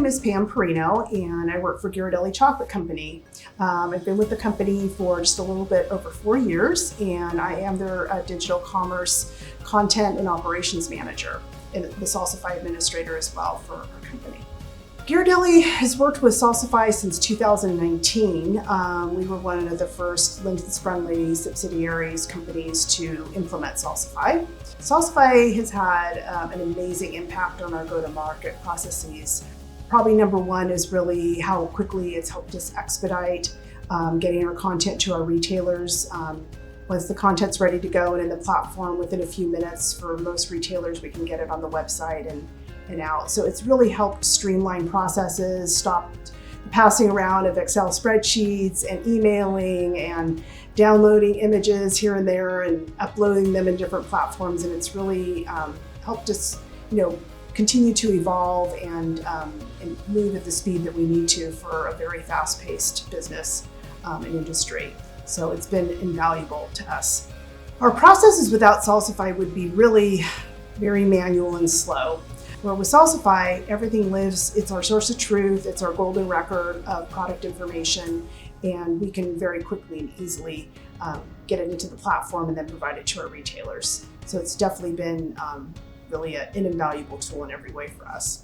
is Pam Perino, and I work for Ghirardelli Chocolate Company. I've been with the company for just a little bit over 4 years, and I am their digital commerce, content, and operations manager, and the Salsify administrator as well for our company. Ghirardelli has worked with Salsify since 2019. We were one of the first Linden's-friendly subsidiaries companies to implement Salsify. Salsify has had an amazing impact on our go-to-market processes. Probably number one is really how quickly it's helped us expedite getting our content to our retailers. Once the content's ready to go and in the platform, within a few minutes for most retailers, we can get it on the website and out. So it's really helped streamline processes, stopped the passing around of Excel spreadsheets and emailing and downloading images here and there and uploading them in different platforms. And it's really helped us, continue to evolve and move at the speed that we need to for a very fast-paced business and industry. So it's been invaluable to us. Our processes without Salsify would be really very manual and slow. Where with Salsify, everything lives, it's our source of truth, it's our golden record of product information, and we can very quickly and easily get it into the platform and then provide it to our retailers. So it's definitely been really an invaluable tool in every way for us.